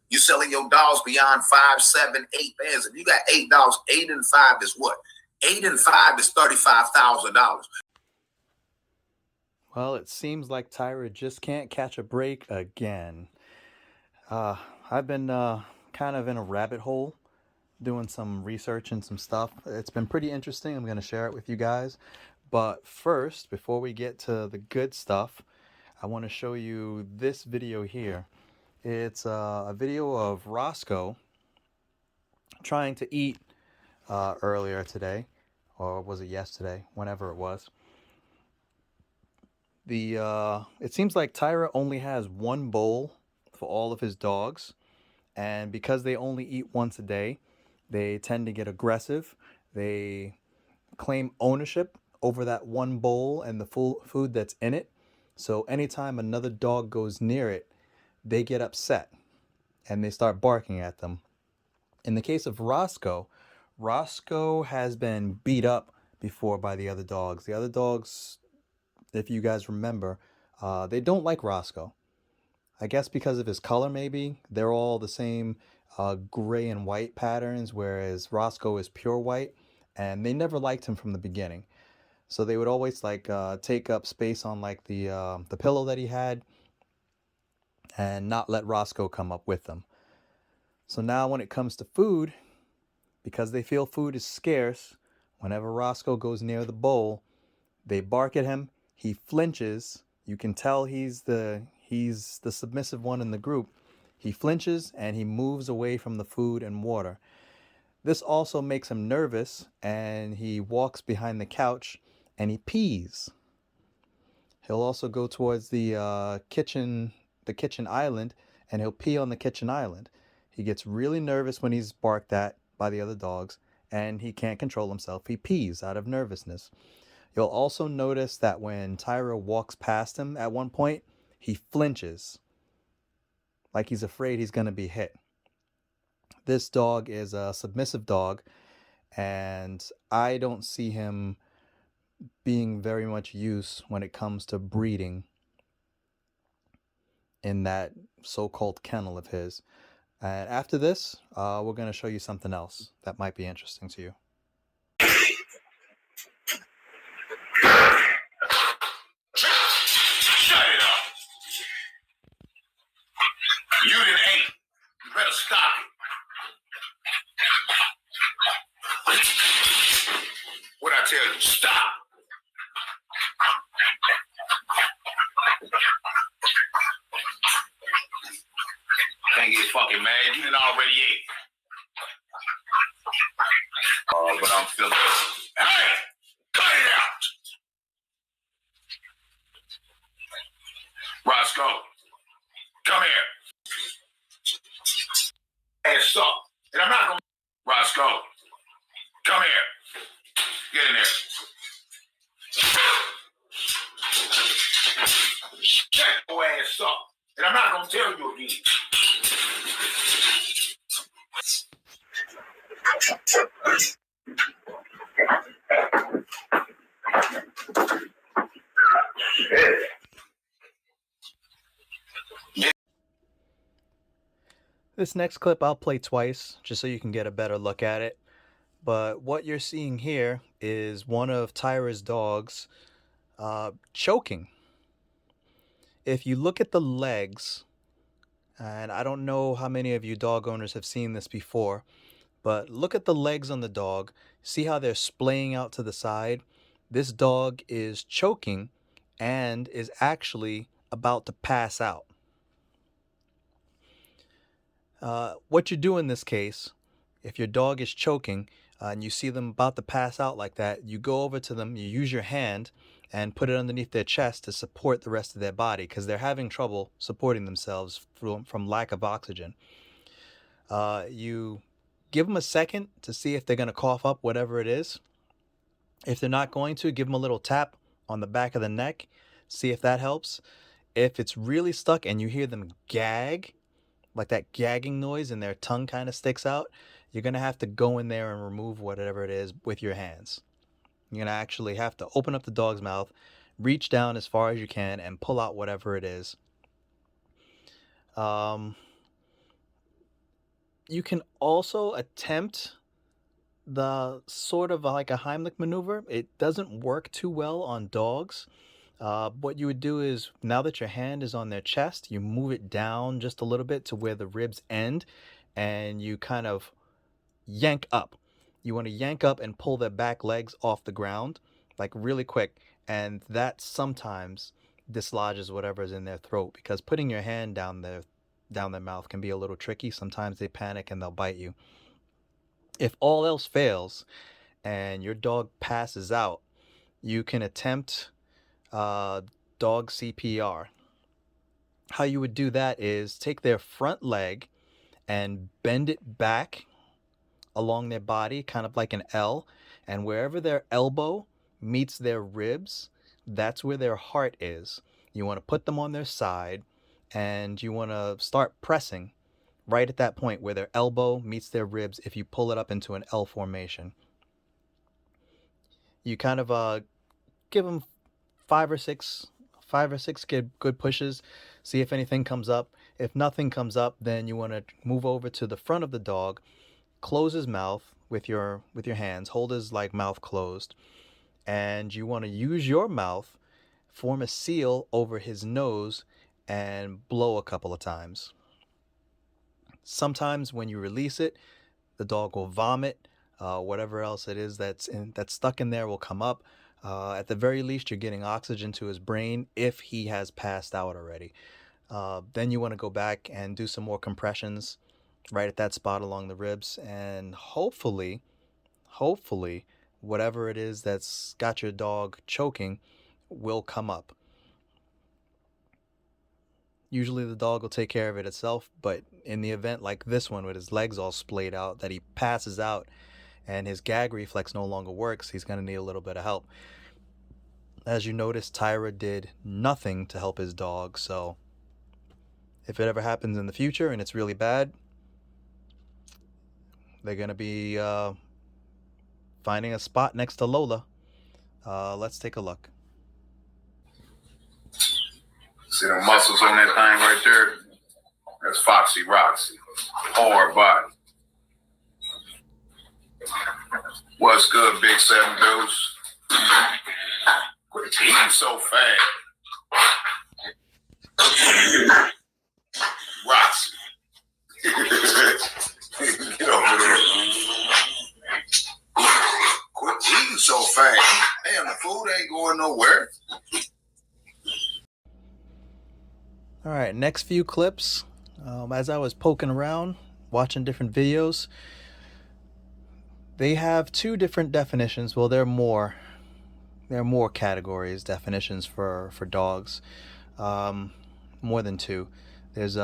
You're selling your dogs beyond 5, 7, 8 bands. If you got 8 dogs, 8 and 5 is what? 8 and 5 is $35,000. Well, it seems like Tyra just can't catch a break again. I've been kind of in a rabbit hole doing some research and some stuff. It's been pretty interesting. I'm going to share it with you guys. But first, before we get to the good stuff, I want to show you this video here. It's a video of Roscoe trying to eat earlier today, or was it yesterday, whenever it was. It seems like Tyra only has one bowl for all of his dogs, and because they only eat once a day, they tend to get aggressive. They claim ownership over that one bowl and the full food that's in it. So anytime another dog goes near it, they get upset and they start barking at them. In the case of Roscoe, Roscoe has been beat up before by the other dogs. The other dogs, if you guys remember, they don't like Roscoe. I guess because of his color, maybe. They're all the same gray and white patterns, whereas Roscoe is pure white, and they never liked him from the beginning. So they would always like take up space on like the pillow that he had, and not let Roscoe come up with them. So now when it comes to food, because they feel food is scarce, whenever Roscoe goes near the bowl, they bark at him. He flinches. You can tell he's the submissive one in the group. He flinches and he moves away from the food and water. This also makes him nervous, and he walks behind the couch and he pees. He'll also go towards the kitchen island, and he'll pee on the kitchen island. He gets really nervous when he's barked at by the other dogs, and he can't control himself. He pees out of nervousness. You'll also notice that when Tyra walks past him at one point, he flinches, like he's afraid he's going to be hit. This dog is a submissive dog, and I don't see him being very much use when it comes to breeding in that so-called kennel of his. And after this, we're going to show you something else that might be interesting to you. Shut it up. You didn't eat. You better stop it. What'd I tell you? Stop. Can't get fucking mad. You done already ate. But I'm feeling. Hey! Cut it out! Roscoe, come here. Ass up. And I'm not gonna. Roscoe, come here. Get in there. Shut your ass up. And I'm not gonna tell you again. This next clip I'll play twice, just so you can get a better look at it. But what you're seeing here is one of Tyra's dogs choking. If you look at the legs, and I don't know how many of you dog owners have seen this before, but look at the legs on the dog. See how they're splaying out to the side? This dog is choking and is actually about to pass out. What you do in this case, if your dog is choking and you see them about to pass out like that, you go over to them, you use your hand and put it underneath their chest to support the rest of their body, because they're having trouble supporting themselves from lack of oxygen. You give them a second to see if they're going to cough up whatever it is. If they're not going to, give them a little tap on the back of the neck, see if that helps. If it's really stuck and you hear them gag, like that gagging noise and their tongue kind of sticks out, you're going to have to go in there and remove whatever it is with your hands. You're going to actually have to open up the dog's mouth, reach down as far as you can, and pull out whatever it is. You can also attempt the sort of like a Heimlich maneuver. It doesn't work too well on dogs. What you would do is, now that your hand is on their chest, you move it down just a little bit to where the ribs end, and you kind of yank up. You want to yank up and pull their back legs off the ground, like really quick. And that sometimes dislodges whatever's in their throat, because putting your hand down their mouth can be a little tricky. Sometimes they panic and they'll bite you. If all else fails and your dog passes out, you can attempt dog CPR. How you would do that is take their front leg and bend it back along their body, kind of like an L, and wherever their elbow meets their ribs, that's where their heart is. You want to put them on their side, and you want to start pressing right at that point where their elbow meets their ribs. If you pull it up into an L formation, you kind of give them five or six good pushes, see if anything comes up. If nothing comes up, then you want to move over to the front of the dog, close his mouth with your hands, hold his like mouth closed, and you want to use your mouth, form a seal over his nose, and blow a couple of times. Sometimes when you release it, the dog will vomit. Whatever else it is that's stuck in there will come up. At the very least, you're getting oxygen to his brain if he has passed out already. Then you want to go back and do some more compressions right at that spot along the ribs, and hopefully, whatever it is that's got your dog choking will come up. Usually the dog will take care of it itself, but in the event like this one with his legs all splayed out, that he passes out and his gag reflex no longer works, he's going to need a little bit of help. As you notice, Tyra did nothing to help his dog, so if it ever happens in the future and it's really bad, they're going to be finding a spot next to Lola. Let's take a look. See the muscles on that thing right there? That's Foxy Roxy. Hard body. What's good, Big 7 Deuce? Quit eating so fast. Roxy. Get over there. Quit eating so fast. Damn, the food ain't going nowhere. All right, next few clips. As I was poking around, watching different videos, they have two different definitions. Well, there are more categories, definitions for dogs. More than two. There's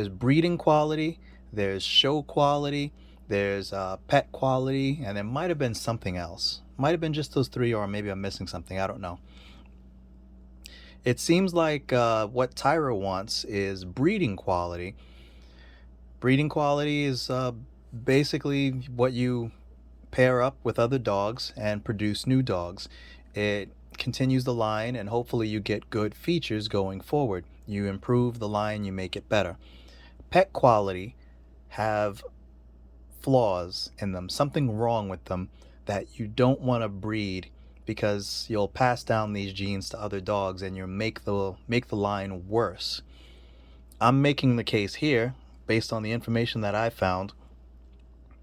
breeding quality, there's show quality, there's pet quality, and there might have been something else. Might have been just those three, or maybe I'm missing something. I don't know. It seems like what Tyra wants is breeding quality. Breeding quality is basically what you pair up with other dogs and produce new dogs. It continues the line, and hopefully you get good features going forward. You improve the line, you make it better. Pet quality have flaws in them, something wrong with them that you don't want to breed, because you'll pass down these genes to other dogs and you'll make the line worse. I'm making the case here, based on the information that I found,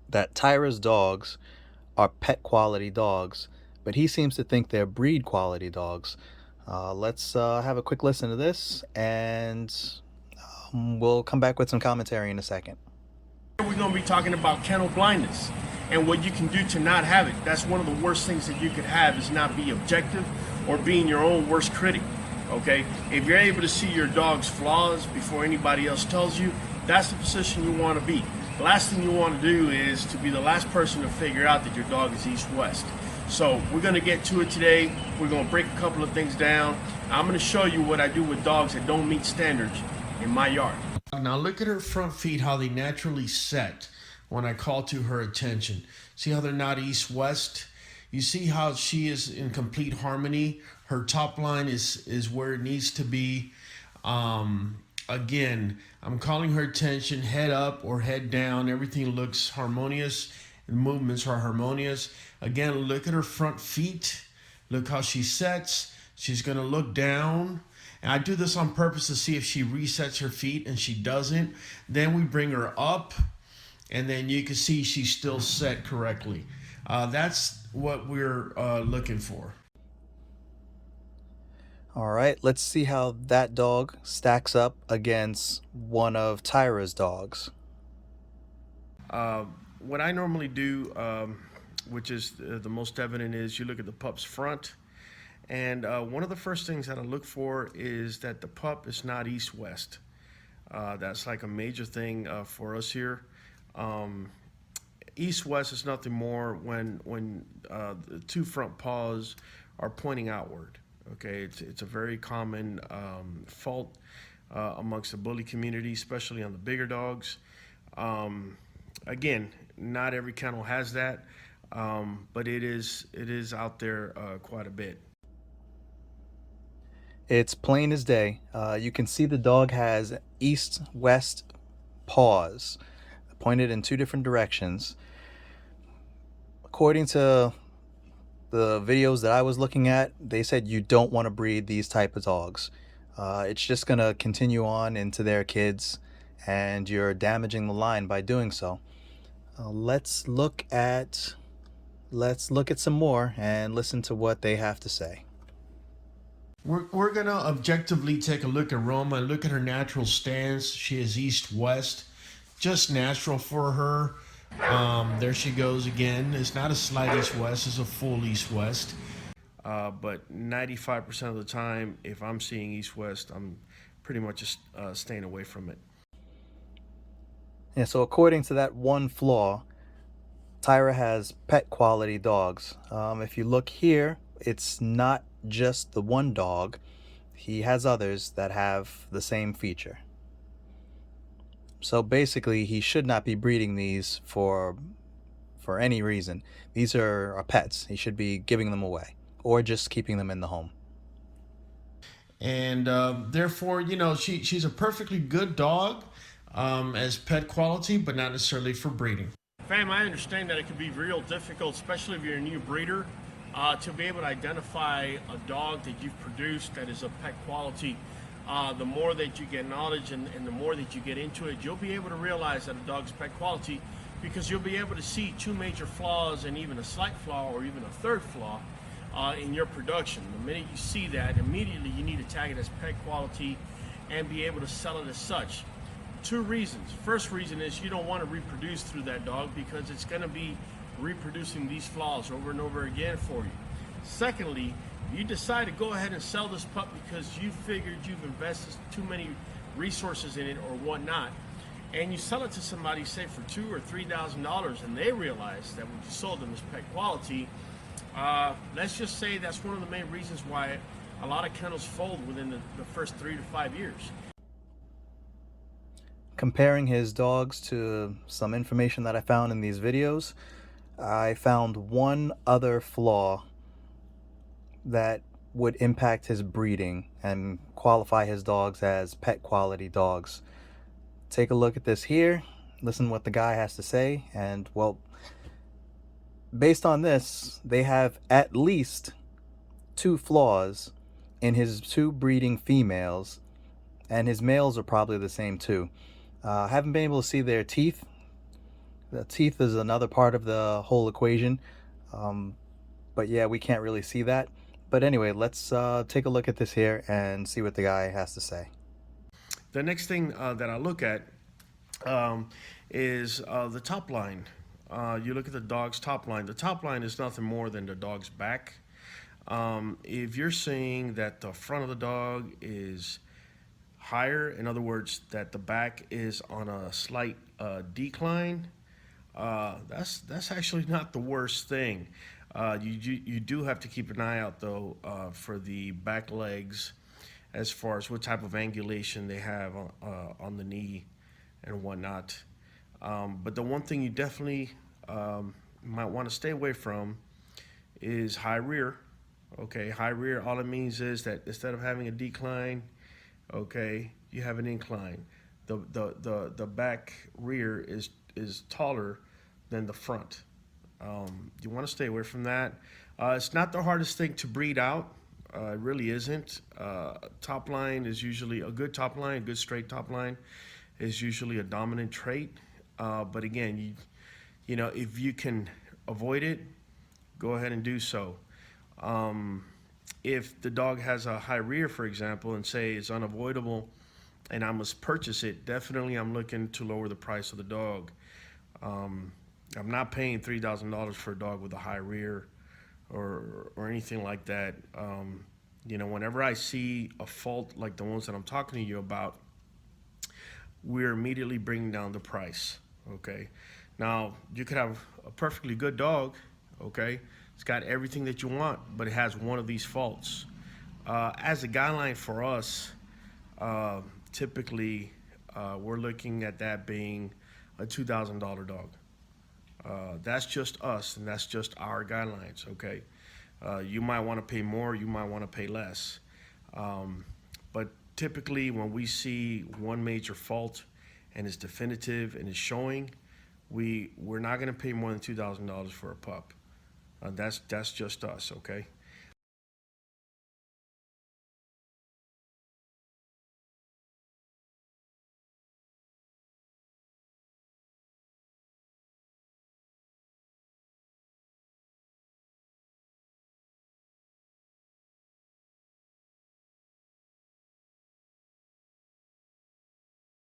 that Tyra's dogs are pet quality dogs, but he seems to think they're breed quality dogs. Let's have a quick listen to this, and we'll come back with some commentary in a second. We're going to be talking about kennel blindness and what you can do to not have it. That's one of the worst things that you could have, is not be objective or being your own worst critic. Okay, if you're able to see your dog's flaws before anybody else tells you, that's the position you want to be. The last thing you want to do is to be the last person to figure out that your dog is east-west. So we're going to get to it today. We're going to break a couple of things down. I'm going to show you what I do with dogs that don't meet standards in my yard. Now look at her front feet, how they naturally set when I call to her attention. See how they're not east-west? You see how she is in complete harmony? Her top line is where it needs to be. Again, I'm calling her attention, head up or head down. Everything looks harmonious. The movements are harmonious. Again, look at her front feet. Look how she sets. She's going to look down. And I do this on purpose to see if she resets her feet, and she doesn't. Then we bring her up, and then you can see she's still set correctly. That's what we're looking for. All right, let's see how that dog stacks up against one of Tyra's dogs. What I normally do, which is the most evident, is you look at the pup's front. And one of the first things that I look for is that the pup is not east-west. That's like a major thing for us here. East-west is nothing more when the two front paws are pointing outward. Okay, it's a very common fault amongst the bully community, especially on the bigger dogs. Again, not every kennel has that, but it is out there quite a bit. It's plain as day. You can see the dog has east-west paws pointed in two different directions. According to the videos that I was looking at, they said you don't want to breed these type of dogs. It's just going to continue on into their kids, and you're damaging the line by doing so. Let's look at some more and listen to what they have to say. We're going to objectively take a look at Roma and look at her natural stance. She is east-west, just natural for her. There she goes again. It's not a slight east-west, it's a full east-west. But 95% of the time, if I'm seeing east-west, I'm pretty much just staying away from it. Yeah, so according to that one flaw, Tyra has pet quality dogs. If you look here, it's not just the one dog. He has others that have the same feature. So basically, he should not be breeding these for any reason. These are pets. He should be giving them away or just keeping them in the home. And therefore, she's a perfectly good dog as pet quality, but not necessarily for breeding. Fam, I understand that it can be real difficult, especially if you're a new breeder, to be able to identify a dog that you've produced that is of pet quality. The more that you get knowledge and the more that you get into it, you'll be able to realize that a dog's pet quality, because you'll be able to see two major flaws and even a slight flaw or even a third flaw in your production. The minute you see that, immediately you need to tag it as pet quality and be able to sell it as such. Two reasons. First reason is you don't want to reproduce through that dog because it's going to be reproducing these flaws over and over again for you. Secondly, you decide to go ahead and sell this pup because you figured you've invested too many resources in it or whatnot, and you sell it to somebody, say for $2,000 or $3,000, and they realize that what you sold them is pet quality. Let's just say that's one of the main reasons why a lot of kennels fold within the first 3 to 5 years. Comparing his dogs to some information that I found in these videos, I found one other flaw that would impact his breeding and qualify his dogs as pet quality dogs. Take a look at this here, listen to what the guy has to say, and well, based on this, they have at least 2 flaws in his 2 breeding females, and his males are probably the same too. Haven't been able to see their teeth. The teeth is another part of the whole equation, but yeah, we can't really see that. But anyway, let's take a look at this here and see what the guy has to say. The next thing that I look at is the top line. You look at the dog's top line. The top line is nothing more than the dog's back. If you're seeing that the front of the dog is higher, in other words, that the back is on a slight decline, that's actually not the worst thing. You do have to keep an eye out though for the back legs, as far as what type of angulation they have on the knee and whatnot. But the one thing you definitely might want to stay away from is high rear. Okay, high rear, all it means is that instead of having a decline, okay, you have an incline. The back rear is taller than the front. You want to stay away from that. It's not the hardest thing to breed out. It really isn't. Top line is usually a good top line, a good straight top line is usually a dominant trait. But again, you know, if you can avoid it, go ahead and do so. If the dog has a high rear, for example, and say it's unavoidable and I must purchase it, definitely I'm looking to lower the price of the dog. I'm not paying $3,000 for a dog with a high rear or anything like that. You know, whenever I see a fault like the ones that I'm talking to you about, we're immediately bringing down the price, okay? Now, you could have a perfectly good dog, okay? It's got everything that you want, but it has one of these faults. As a guideline for us, typically, we're looking at that being a $2,000 dog. That's just us, and that's just our guidelines, okay? You might want to pay more, you might want to pay less. But typically, when we see one major fault and it's definitive and it's showing, we're not going to pay more than $2,000 for a pup. That's just us, okay?